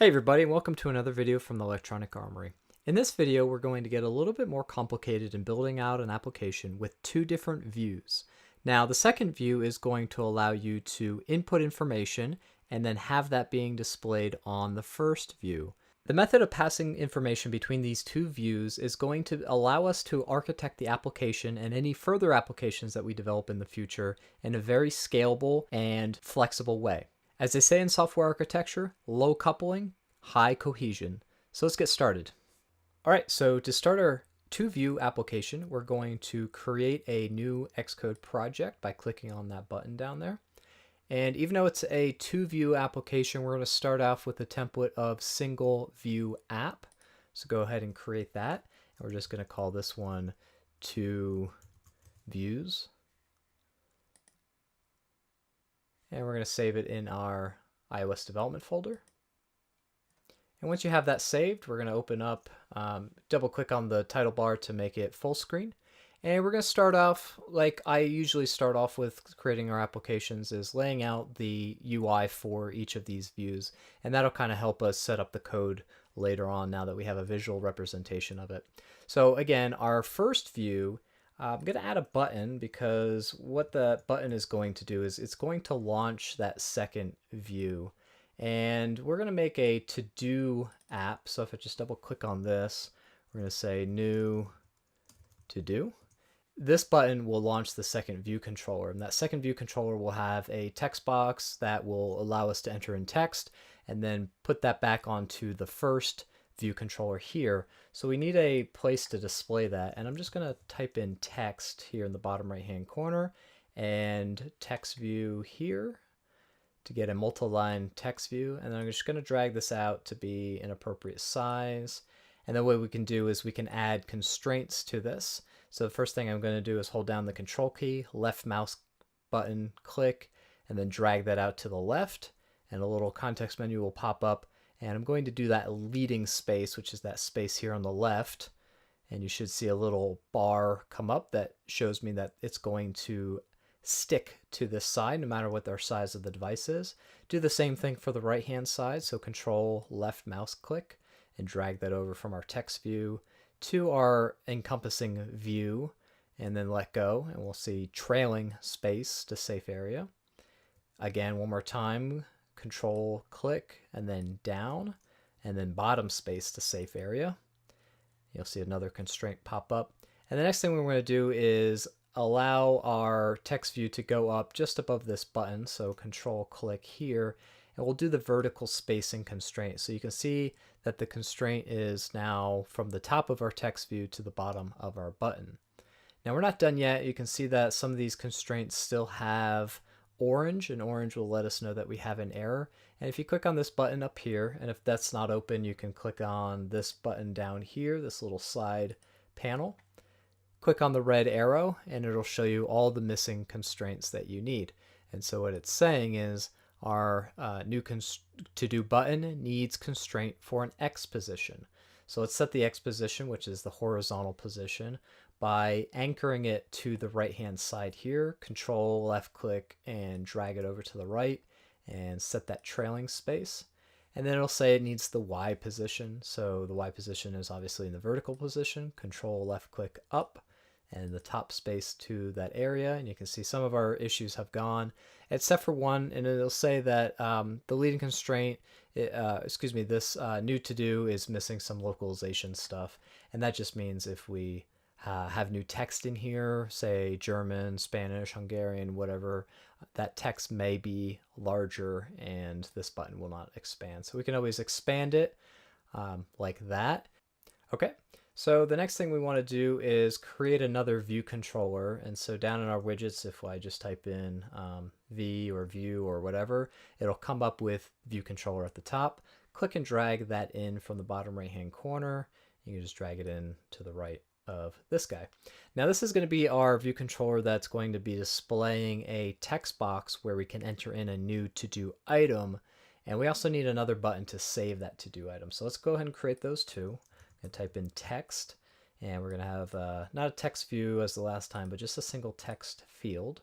Hey everybody, and welcome to another video from the Electronic Armory. In this video, we're going to get a little bit more complicated in building out an application with two different views. Now, the second view is going to allow you to input information and then have that being displayed on the first view. The method of passing information between these two views is going to allow us to architect the application and any further applications that we develop in the future in a very scalable and flexible way. As they say in software architecture, low coupling, high cohesion. So let's get started. All right, so to start our two-view application, we're going to create a new Xcode project by clicking on that button down there. And even though it's a two-view application, we're going to start off with a template of single view app. So go ahead and create that. And we're just going to call this one two views. And we're going to save it in our iOS development folder. And once you have that saved, we're going to open up, double click on the title bar to make it full screen. And we're going to start off like I usually start off with creating our applications, is laying out the UI for each of these views. And that'll kind of help us set up the code later on now that we have a visual representation of it. So again, our first view, I'm going to add a button because what the button is going to do is it's going to launch that second view. And we're going to make a to-do app. So if I just double click on this, we're going to say new to-do. This button will launch the second view controller. And that second view controller will have a text box that will allow us to enter in text and then put that back onto the first view controller here. So we need a place to display that. And I'm just going to type in text here in the bottom right hand corner and text view here to get a multi-line text view. And then I'm just going to drag this out to be an appropriate size. And then what we can do is we can add constraints to this. So the first thing I'm going to do is hold down the control key, left mouse button, click, and then drag that out to the left. And a little context menu will pop up. And I'm going to do that leading space, which is that space here on the left. And you should see a little bar come up that shows me that it's going to stick to this side no matter what our size of the device is. Do the same thing for the right hand side. So control left mouse click and drag that over from our text view to our encompassing view and then let go. And we'll see trailing space to safe area. Again, one more time. Control click and then down and then bottom space to safe area. You'll see another constraint pop up. And the next thing we're going to do is allow our text view to go up just above this button. So control click here and we'll do the vertical spacing constraint. So you can see that the constraint is now from the top of our text view to the bottom of our button. Now we're not done yet. You can see that some of these constraints still have orange, and orange will let us know that we have an error. And if you click on this button up here, and if that's not open, you can click on this button down here, this little side panel. Click on the red arrow and it'll show you all the missing constraints that you need. And so what it's saying is our new to-do button needs constraint for an X position. So let's set the X position, which is the horizontal position, by anchoring it to the right hand side here. Control left click and drag it over to the right and set that trailing space. And then it'll say it needs the Y position. So the Y position is obviously in the vertical position. Control left click up and the top space to that area. And you can see some of our issues have gone, except for one, and it'll say that the leading constraint, this new to-do is missing some localization stuff. And that just means if we have new text in here, say German, Spanish, Hungarian, whatever, that text may be larger and this button will not expand. So we can always expand it like that. Okay, so the next thing we want to do is create another view controller. And so down in our widgets, if I just type in V or view or whatever, it'll come up with view controller at the top. Click and drag that in from the bottom right hand corner. You can just drag it in to the right of this guy. Now this is going to be our view controller that's going to be displaying a text box where we can enter in a new to-do item. And we also need another button to save that to-do item. So let's go ahead and create those two. And type in text, and we're going to have not a text view as the last time, but just a single text field.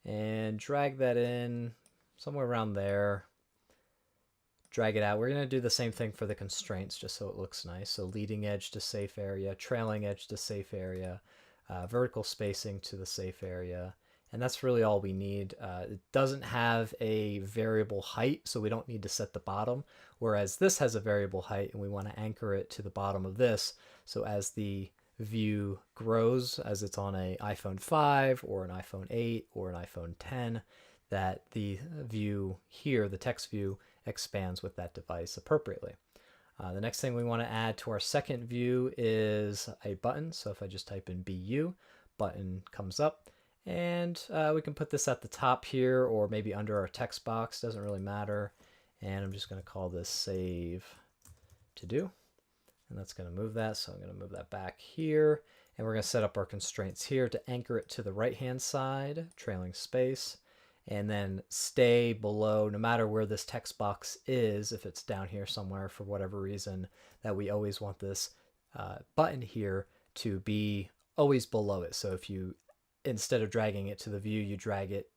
And drag that in somewhere around there. drag it out. We're going to do the same thing for the constraints just so it looks nice. So leading edge to safe area, trailing edge to safe area, vertical spacing to the safe area. And that's really all we need. It doesn't have a variable height, so we don't need to set the bottom, whereas this has a variable height and we want to anchor it to the bottom of this. So as the view grows, as it's on an iPhone 5 or an iPhone 8 or an iPhone 10, that the view here, the text view, expands with that device appropriately. The next thing we want to add to our second view is a button. So if I just type in BU, button comes up, and we can put this at the top here or maybe under our text box, doesn't really matter. And I'm just going to call this save to do. And that's going to move that. So I'm going to move that back here. And we're going to set up our constraints here to anchor it to the right-hand side, trailing space, and then stay below, no matter where this text box is, if it's down here somewhere for whatever reason, that we always want this button here to be always below it. So if you, instead of dragging it to the view, you drag it,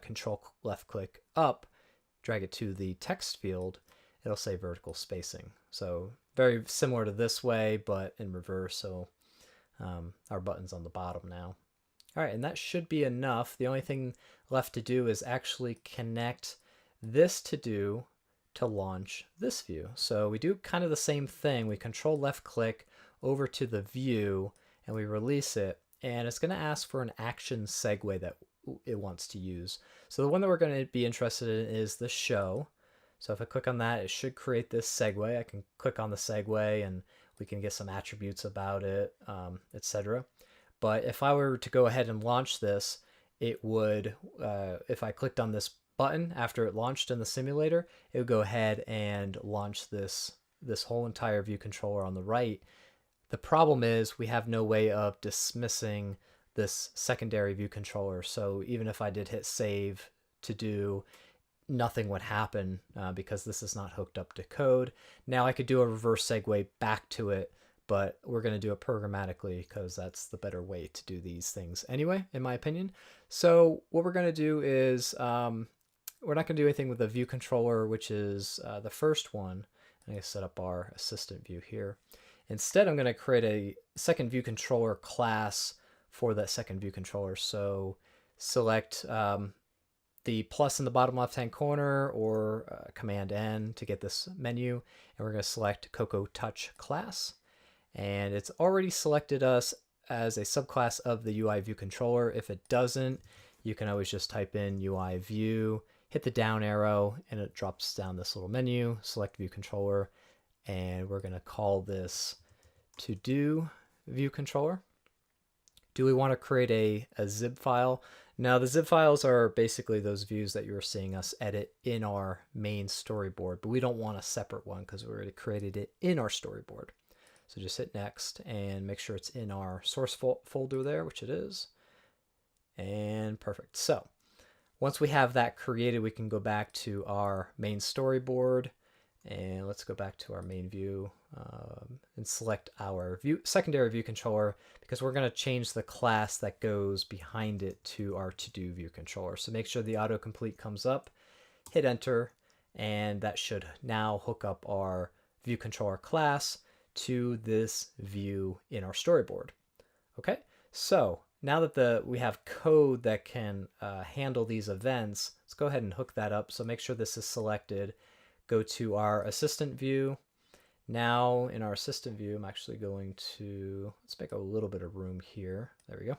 control left click up, drag it to the text field, it'll say vertical spacing. So very similar to this way, but in reverse. So our button's on the bottom now. All right, and that should be enough. The only thing left to do is actually connect this to-do to launch this view. So we do kind of the same thing. We control left click over to the view and we release it, and it's going to ask for an action segue that it wants to use. So the one that we're going to be interested in is the show. So if I click on that, it should create this segue. I can click on the segue and we can get some attributes about it, etc. But if I were to go ahead and launch this, it would, if I clicked on this button after it launched in the simulator, it would go ahead and launch this whole entire view controller on the right. The problem is we have no way of dismissing this secondary view controller. So even if I did hit save to do, nothing would happen because this is not hooked up to code. Now I could do a reverse segue back to it, but we're going to do it programmatically because that's the better way to do these things anyway, in my opinion. So what we're going to do is we're not going to do anything with the view controller, which is the first one. I'm going to set up our assistant view here. Instead, I'm going to create a second view controller class for that second view controller. So select the plus in the bottom left-hand corner or Command N to get this menu. And we're going to select Cocoa Touch class. And it's already selected us as a subclass of the UI view controller. If it doesn't, you can always just type in UI view, hit the down arrow, and it drops down this little menu, select view controller, and we're going to call this ToDo view controller. Do we want to create a zip file? Now the zip files are basically those views that you were seeing us edit in our main storyboard, but we don't want a separate one because we already created it in our storyboard. So just hit next and make sure it's in our source folder there, which it is. And perfect. So once we have that created, we can go back to our main storyboard, and let's go back to our main view and select our secondary view controller, because we're going to change the class that goes behind it to our ToDo view controller. So make sure the autocomplete comes up, hit enter, and that should now hook up our view controller class to this view in our storyboard. Okay, so now that we have code that can handle these events, let's go ahead and hook that up. So make sure this is selected. Go to our assistant view. Now in our assistant view, I'm actually going to, let's make a little bit of room here. There we go.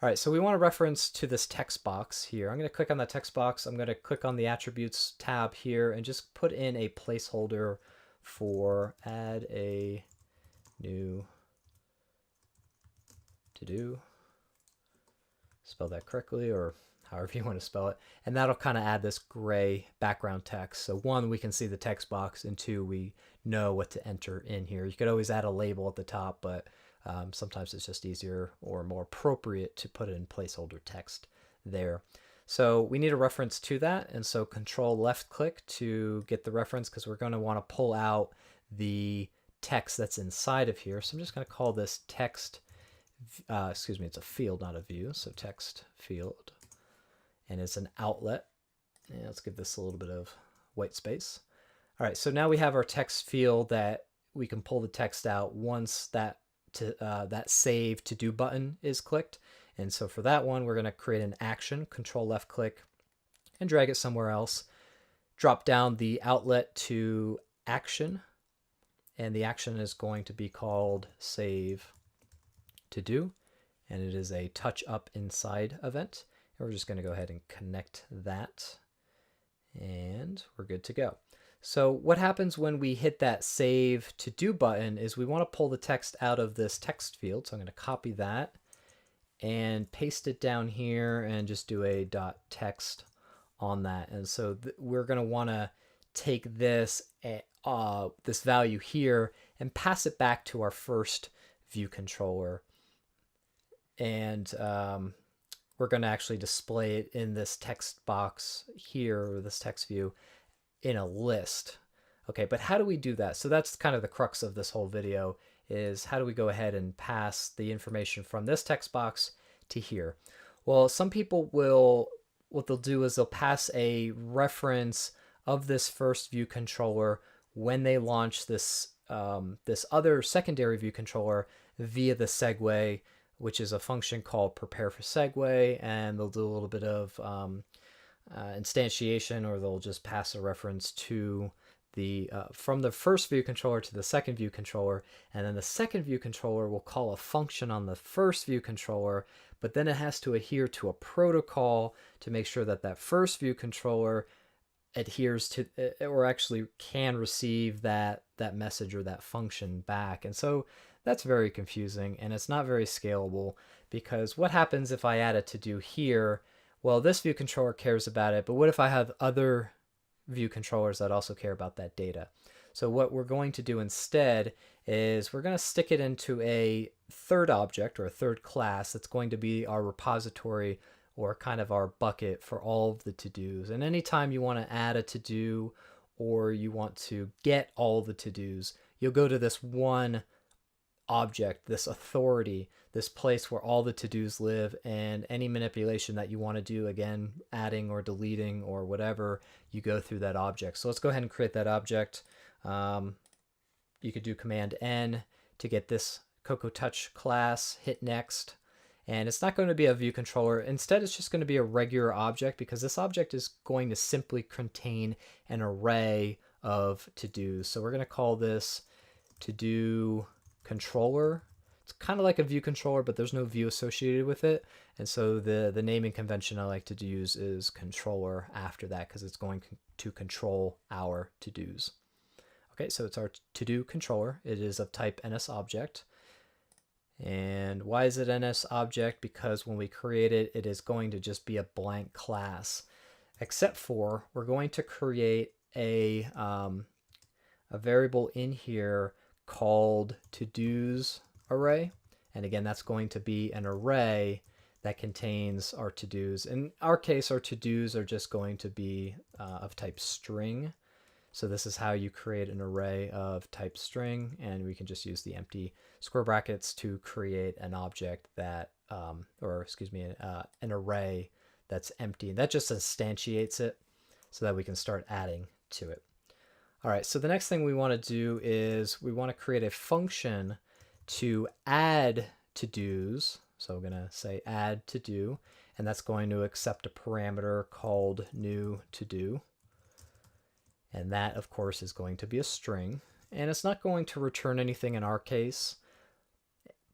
All right, so we want to reference to this text box here. I'm going to click on that text box. I'm going to click on the attributes tab here and just put in a placeholder for add a new ToDo. Spell that correctly, or however you want to spell it. And that'll kind of add this gray background text. So one, we can see the text box, and two, we know what to enter in here. You could always add a label at the top, but sometimes it's just easier or more appropriate to put it in placeholder text there. So we need a reference to that, and so control left click to get the reference, because we're going to want to pull out the text that's inside of here. So I'm just going to call this text, excuse me, it's a field, not a view, so text field, and it's an outlet. And let's give this a little bit of white space. All right, so now we have our text field that we can pull the text out once that save to do button is clicked. And so for that one, we're going to create an action, control left click, and drag it somewhere else. Drop down the outlet to action, and the action is going to be called save to do, and it is a touch up inside event. And we're just going to go ahead and connect that, and we're good to go. So what happens when we hit that save to do button is we want to pull the text out of this text field. So I'm going to copy that and paste it down here and just do a .text on that. And so we're going to want to take this this value here and pass it back to our first view controller. And we're going to actually display it in this text box here, or this text view, in a list. Okay, but how do we do that? So that's kind of the crux of this whole video, is how do we go ahead and pass the information from this text box to here? Well, some people will, what they'll do is they'll pass a reference of this first view controller when they launch this this other secondary view controller via the segue, which is a function called prepare for segue, and they'll do a little bit of instantiation, or they'll just pass a reference to the from the first view controller to the second view controller, and then the second view controller will call a function on the first view controller, but then it has to adhere to a protocol to make sure that that first view controller adheres to, or actually can receive that message or that function back. And so that's very confusing, and it's not very scalable, because what happens if I add a to do here? Well, this view controller cares about it, but what if I have other view controllers that also care about that data? So what we're going to do instead is we're going to stick it into a third object, or a third class, that's going to be our repository, or kind of our bucket for all of the to-dos. And anytime you want to add a to-do, or you want to get all the to-dos, you'll go to this one object, this authority, this place where all the to-dos live, and any manipulation that you want to do, again, adding or deleting or whatever, you go through that object. So let's go ahead and create that object. You could do Command N to get this Cocoa Touch class, hit next, and it's not going to be a view controller. Instead, it's just going to be a regular object, because this object is going to simply contain an array of to-dos. So we're going to call this ToDo Controller. It's kind of like a view controller, but there's no view associated with it. And so the naming convention I like to use is controller after that, because it's going to control our to-dos. Okay, so it's our ToDo controller. It is of type NSObject. And why is it NSObject? Because when we create it, it is going to just be a blank class, except for we're going to create a variable in here called ToDos array. And again, that's going to be an array that contains our to-dos. In our case, our to-dos are just going to be of type string. So this is how you create an array of type string, and we can just use the empty square brackets to create an object that, an array that's empty. And that just instantiates it so that we can start adding to it. All right, so the next thing we want to do is we want to create a function to add to-dos. So we're going to say add to-do, and that's going to accept a parameter called new to-do. And that, of course, is going to be a string. And it's not going to return anything in our case.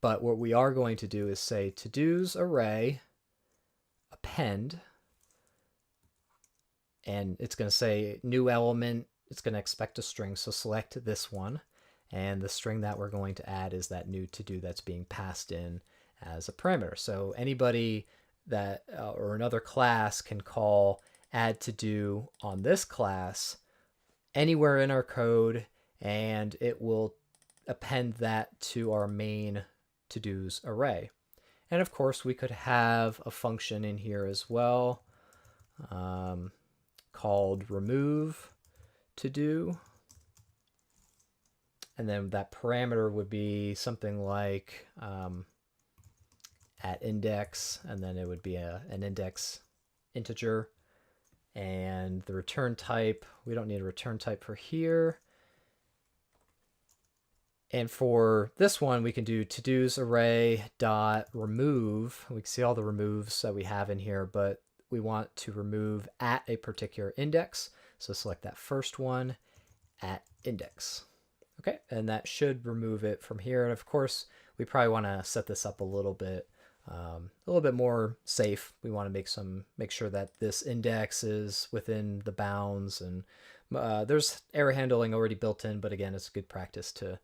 But what we are going to do is say to-dos array append. And it's going to say new element. It's going to expect a string. So select this one. And the string that we're going to add is that new to-do that's being passed in as a parameter. So anybody that, or another class, can call AddToDo on this class anywhere in our code, and it will append that to our main to-dos array. And of course, we could have a function in here as well called RemoveToDo. And then that parameter would be something like at index, and then it would be an index integer. And the return type, we don't need a return type for here. And for this one, we can do todos array dot remove. We can see all the removes that we have in here, but we want to remove at a particular index. So select that first one, at index. Okay, and that should remove it from here. And of course, we probably want to set this up a little bit more safe. We want to make sure that this index is within the bounds, and there's error handling already built in, but again, it's good practice to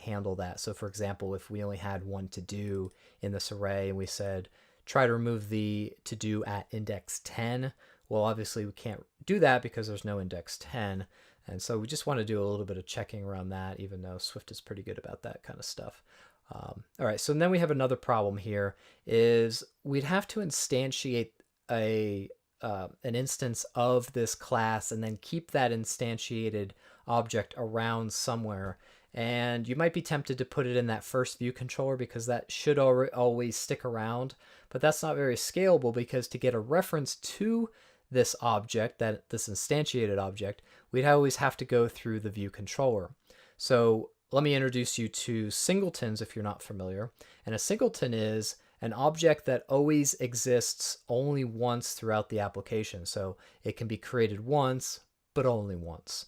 handle that. So for example, if we only had one to do in this array and we said try to remove the to do at index 10, well, obviously we can't do that because there's no index 10. And so we just want to do a little bit of checking around that, even though Swift is pretty good about that kind of stuff. All right, so then we have another problem here is we'd have to instantiate an instance of this class and then keep that instantiated object around somewhere. And you might be tempted to put it in that first view controller because that should always stick around, but that's not very scalable because to get a reference to this object, this instantiated object, we'd always have to go through the view controller. So let me introduce you to singletons if you're not familiar. And a singleton is an object that always exists only once throughout the application. So it can be created once, but only once.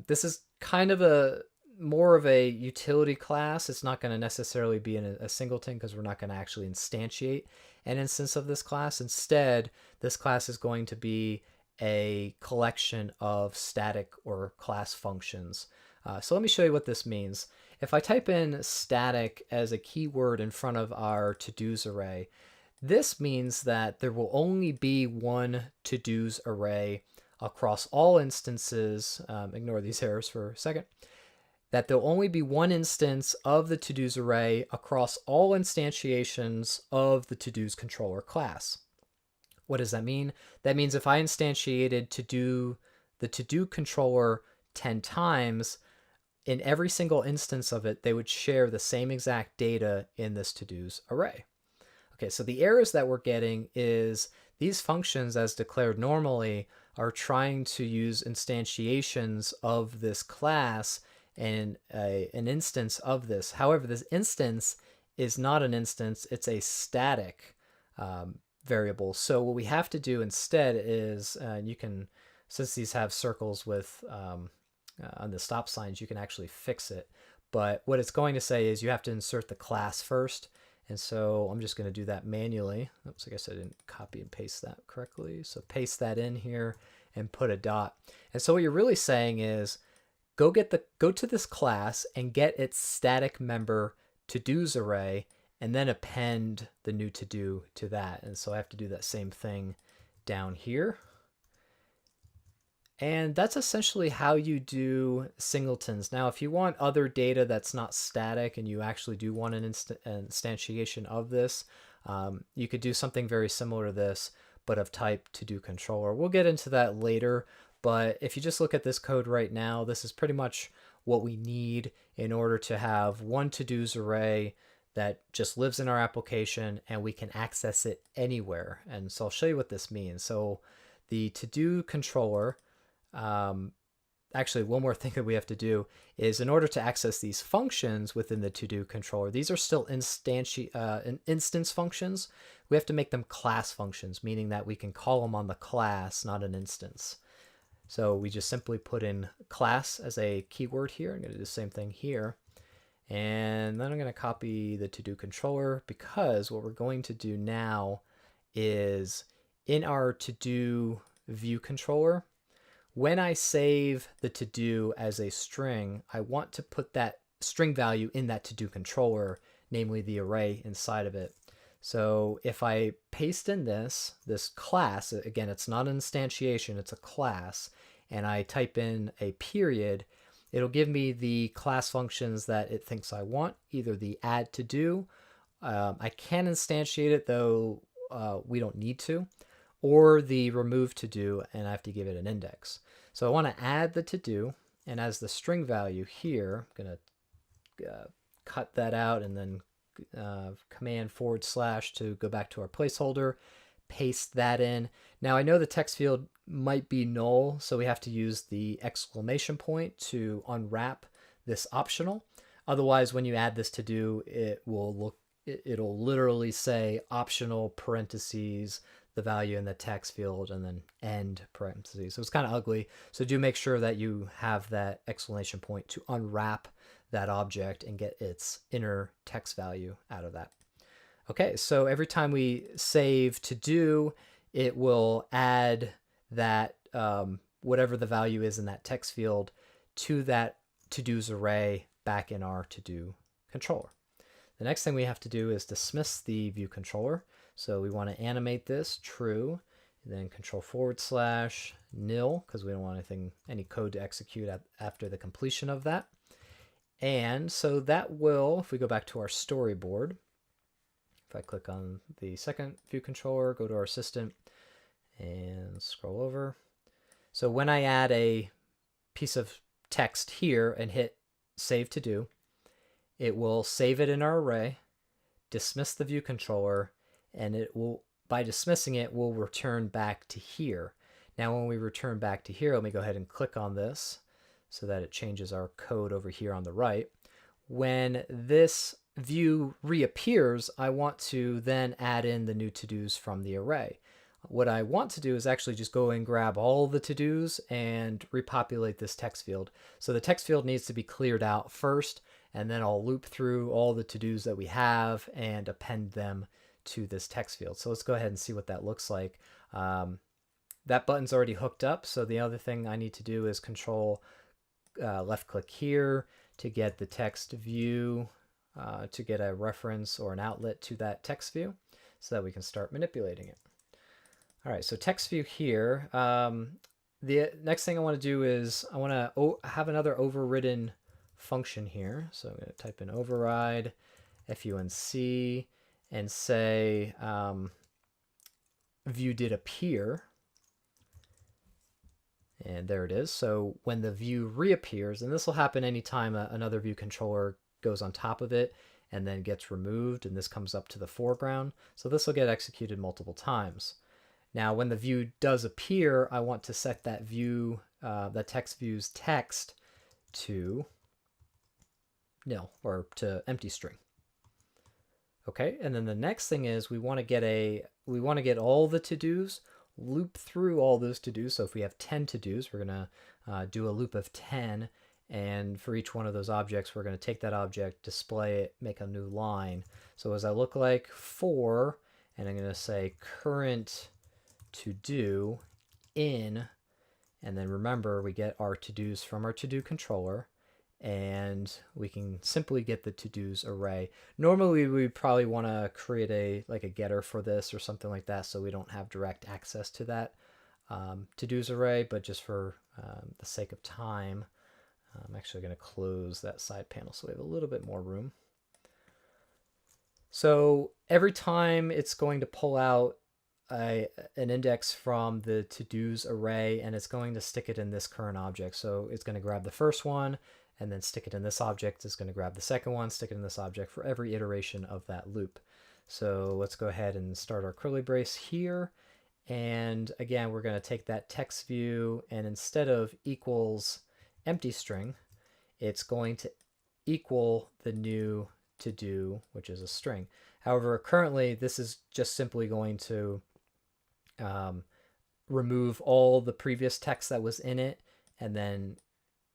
This is kind of more of a utility class. It's not going to necessarily be in a singleton because we're not going to actually instantiate an instance of this class. Instead, this class is going to be a collection of static or class functions. So let me show you what this means. If I type in static as a keyword in front of our to-dos array, this means that there will only be one to-dos array across all instances. Ignore these errors for a second. That there'll only be one instance of the to-dos array across all instantiations of the to-dos controller class. What does that mean? That means if I instantiated the to-do controller 10 times, in every single instance of it, they would share the same exact data in this to-dos array. Okay, so the errors that we're getting is these functions as declared normally are trying to use instantiations of this class and an instance of this. However, this instance is not an instance, it's a static variable. So what we have to do instead is, you can, since these have circles with on the stop signs, you can actually fix it. But what it's going to say is you have to insert the class first. And so I'm just going to do that manually. Oops, I guess I didn't copy and paste that correctly. So paste that in here and put a dot. And so what you're really saying is go to this class and get its static member to-dos array and then append the new to-do to that. And so I have to do that same thing down here. And that's essentially how you do singletons. Now, if you want other data that's not static and you actually do want an instantiation of this, you could do something very similar to this, but of type ToDo Controller. We'll get into that later, but if you just look at this code right now, this is pretty much what we need in order to have one to-dos array that just lives in our application and we can access it anywhere. And so I'll show you what this means. So the ToDo Controller, actually, one more thing that we have to do is in order to access these functions within the ToDo controller, these are still instance functions. We have to make them class functions, meaning that we can call them on the class, not an instance. So we just simply put in class as a keyword here. I'm going to do the same thing here. And then I'm going to copy the ToDo controller because what we're going to do now is in our ToDo view controller, when I save the to-do as a string, I want to put that string value in that to-do controller, namely the array inside of it. So if I paste in this class, again, it's not an instantiation, it's a class, and I type in a period, it'll give me the class functions that it thinks I want, either the AddToDo, I can instantiate it, though we don't need to, or the RemoveToDo, and I have to give it an index. So I want to add the to-do, and as the string value here, I'm going to cut that out and then command / to go back to our placeholder, paste that in. Now I know the text field might be null, so we have to use the exclamation point to unwrap this optional. Otherwise, when you add this to do, it'll literally say optional parentheses, the value in the text field, and then end parentheses. So it's kind of ugly. So do make sure that you have that exclamation point to unwrap that object and get its inner text value out of that. Okay, so every time we save to do, it will add that whatever the value is in that text field to that to-dos array back in our to-do controller. The next thing we have to do is dismiss the view controller. So we want to animate this true, and then control/nil, because we don't want any code to execute after the completion of that. And so that will, if we go back to our storyboard, if I click on the second view controller, go to our assistant, and scroll over. So when I add a piece of text here and hit save to do, it will save it in our array, dismiss the view controller, and it will, by dismissing it, will return back to here. Now when we return back to here, let me go ahead and click on this so that it changes our code over here on the right. When this view reappears, I want to then add in the new to-dos from the array. What I want to do is actually just go and grab all the to-dos and repopulate this text field. So the text field needs to be cleared out first, and then I'll loop through all the to-dos that we have and append them to this text field. So let's go ahead and see what that looks like. That button's already hooked up, so the other thing I need to do is control left click here to get the text view, to get a reference or an outlet to that text view so that we can start manipulating it. All right, so text view here. The next thing I want to do is I want to have another overridden function here. So I'm going to type in override func and say view did appear. And there it is. So when the view reappears, and this will happen anytime another view controller goes on top of it and then gets removed, and this comes up to the foreground. So this will get executed multiple times. Now, when the view does appear, I want to set that view, the text view's text to nil, or to empty string. Okay, and then the next thing is we want to get all the to-dos, loop through all those to-dos. So if we have 10 to-dos, we're going to do a loop of 10, and for each one of those objects, we're going to take that object, display it, make a new line. So as I look like 4, and I'm going to say current to do in, and then remember we get our to-dos from our to-do controller, and we can simply get the to-dos array. Normally we probably want to create a getter for this or something like that, so we don't have direct access to that to-dos array, but just for the sake of time, I'm actually going to close that side panel so we have a little bit more room. So every time it's going to pull out an index from the to-dos array, and it's going to stick it in this current object. So it's going to grab the first one and then stick it in this object. It's going to grab the second one, stick it in this object for every iteration of that loop. So let's go ahead and start our curly brace here. And again, we're going to take that text view, and instead of equals empty string, it's going to equal the new to do, which is a string. However, currently this is just simply going to remove all the previous text that was in it and then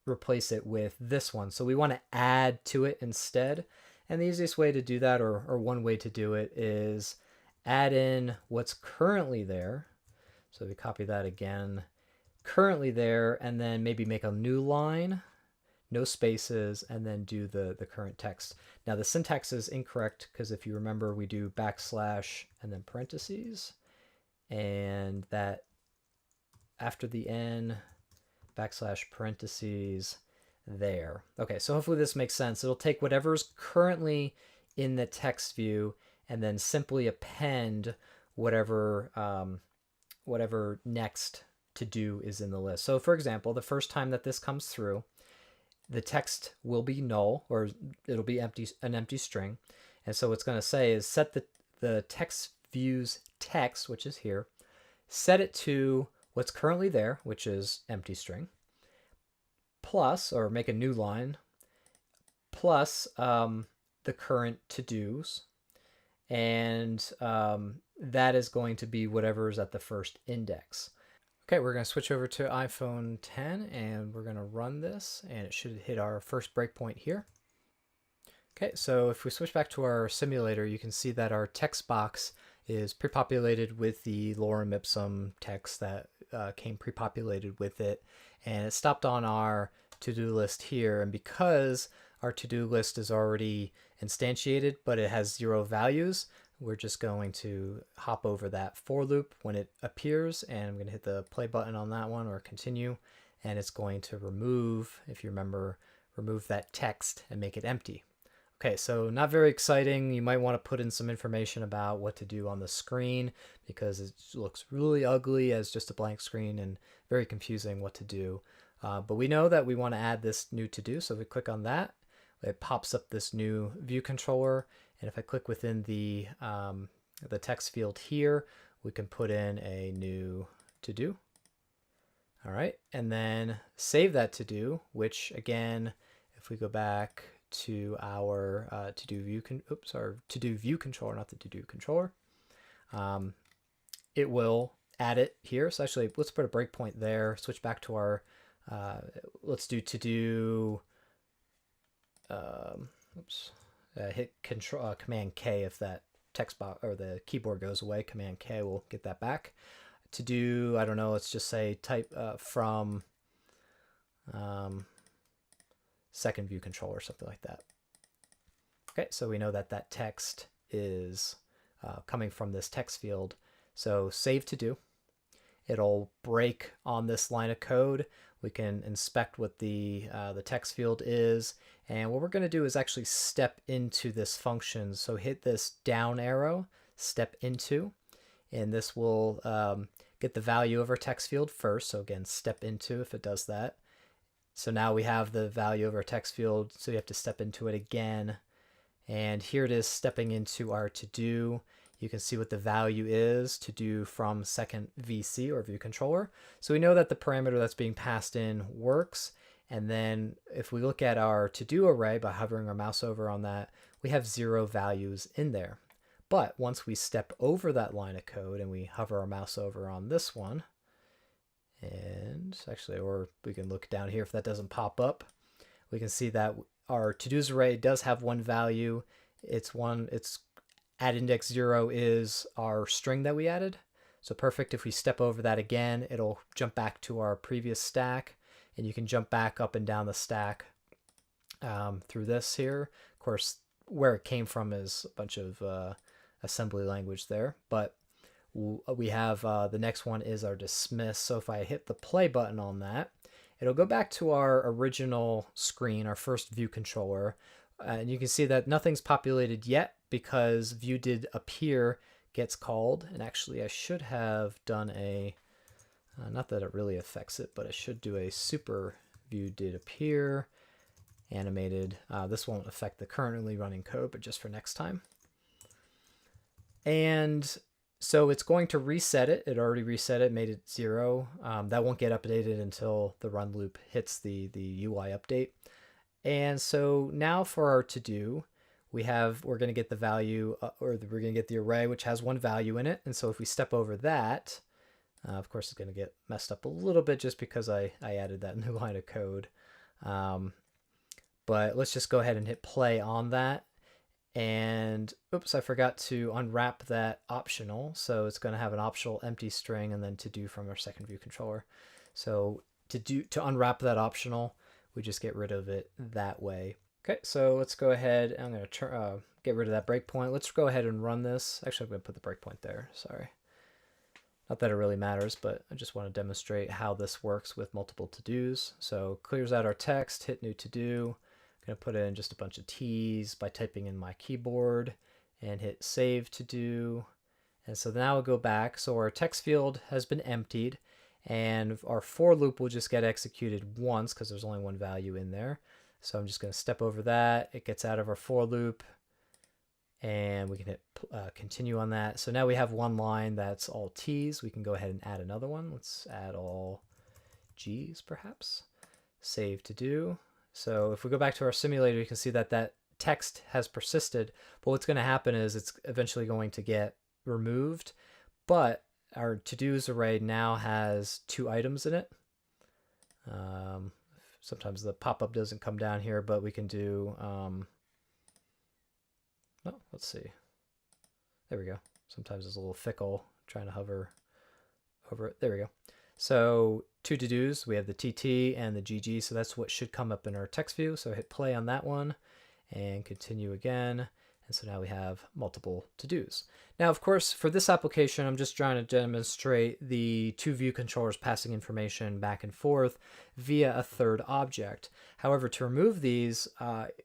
replace it with this one. So we want to add to it instead. And the easiest way to do that, or one way to do it, is add in what's currently there. So we copy that again, currently there, and then maybe make a new line, no spaces, and then do the current text. Now the syntax is incorrect because if you remember, we do backslash and then parentheses, and that after the n, backslash parentheses there. Okay, so hopefully this makes sense. It'll take whatever's currently in the text view and then simply append whatever whatever next to do is in the list. So for example, the first time that this comes through, the text will be null, or it'll be an empty string. And so what's going to say is set the text view's text, which is here, set it to what's currently there, which is empty string, plus, or make a new line, plus the current to-dos, and that is going to be whatever is at the first index. Okay, we're going to switch over to iPhone 10 and we're going to run this, and it should hit our first breakpoint here. Okay, so if we switch back to our simulator, you can see that our text box is pre-populated with the lorem ipsum text that came pre-populated with it, and it stopped on our to-do list here. And because our to-do list is already instantiated but it has 0 values, we're just going to hop over that for loop when it appears, and I'm going to hit the play button on that one or continue, and it's going to remove, if you remember, remove that text and make it empty. Okay, so not very exciting. You might want to put in some information about what to do on the screen because it looks really ugly as just a blank screen and very confusing what to do. But we know that we want to add this new to-do, so if we click on that, it pops up this new view controller, and if I click within the text field here, we can put in a new to-do. All right, and then save that to-do, which again, if we go back to our to-do view controller, not the to-do controller, it will add it here. So actually, let's put a breakpoint there. Switch back to our let's do to-do. Hit Command K if that text box or the keyboard goes away. Command K will get that back. To do, I don't know, let's just say type from second view controller or something like that. Okay, so we know that that text is coming from this text field. So save to do. It'll break on this line of code. We can inspect what the text field is, and what we're going to do is actually step into this function. So hit this down arrow, step into, and this will get the value of our text field first. So again, step into if it does that. So now we have the value of our text field, so you have to step into it again. And here it is stepping into our to-do. You can see what the value is, to do from second VC or view controller. So we know that the parameter that's being passed in works. And then if we look at our to-do array by hovering our mouse over on that, we have 0 values in there. But once we step over that line of code and we hover our mouse over on this one, and actually, or we can look down here if that doesn't pop up, we can see that our to-dos array does have 1 value. It's at index 0 is our string that we added. So perfect. If we step over that again, it'll jump back to our previous stack, and you can jump back up and down the stack through this here. Of course, where it came from is a bunch of assembly language there, but we have the next one is our dismiss. So if I hit the play button on that, it'll go back to our original screen, our first view controller. And you can see that nothing's populated yet because view did appear gets called. And actually I should have done a, not that it really affects it, but I should do a super view did appear animated. This won't affect the currently running code, but just for next time. And so it's going to reset it. It already reset it, made it 0. That won't get updated until the run loop hits the UI update. And so now for our to-do, we're going to get the value, we're going to get the array, which has 1 value in it. And so if we step over that, of course, it's going to get messed up a little bit just because I added that new line of code. But let's just go ahead and hit play on that. And oops, I forgot to unwrap that optional. So it's going to have an optional empty string and then to do from our second view controller. So to unwrap that optional, we just get rid of it that way. Okay, so let's go ahead. I'm going to get rid of that breakpoint. Let's go ahead and run this. Actually, I'm going to put the breakpoint there. Sorry. Not that it really matters, but I just want to demonstrate how this works with multiple to-dos. So clears out our text, hit new to-do. I'm going to put in just a bunch of T's by typing in my keyboard and hit save to do. And so now we'll go back. So our text field has been emptied and our for loop will just get executed once because there's only 1 value in there. So I'm just going to step over that. It gets out of our for loop and we can hit continue on that. So now we have one line that's all T's. We can go ahead and add another one. Let's add all G's perhaps. Save to do. So if we go back to our simulator, you can see that that text has persisted, but what's going to happen is it's eventually going to get removed, but our to-dos array now has 2 items in it. Sometimes the pop-up doesn't come down here, but we can do, let's see. There we go. Sometimes it's a little fickle trying to hover over it. There we go. So 2 to-dos, we have the TT and the GG, so that's what should come up in our text view. So hit play on that one and continue again. And so now we have multiple to-dos. Now, of course, for this application, I'm just trying to demonstrate the 2 view controllers passing information back and forth via a third object. However, to remove these,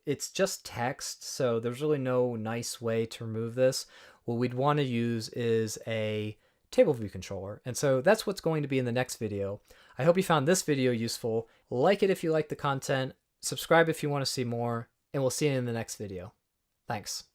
it's just text, so there's really no nice way to remove this. What we'd want to use is a table view controller. And so that's what's going to be in the next video. I hope you found this video useful. Like it if you like the content, subscribe if you want to see more, and we'll see you in the next video. Thanks.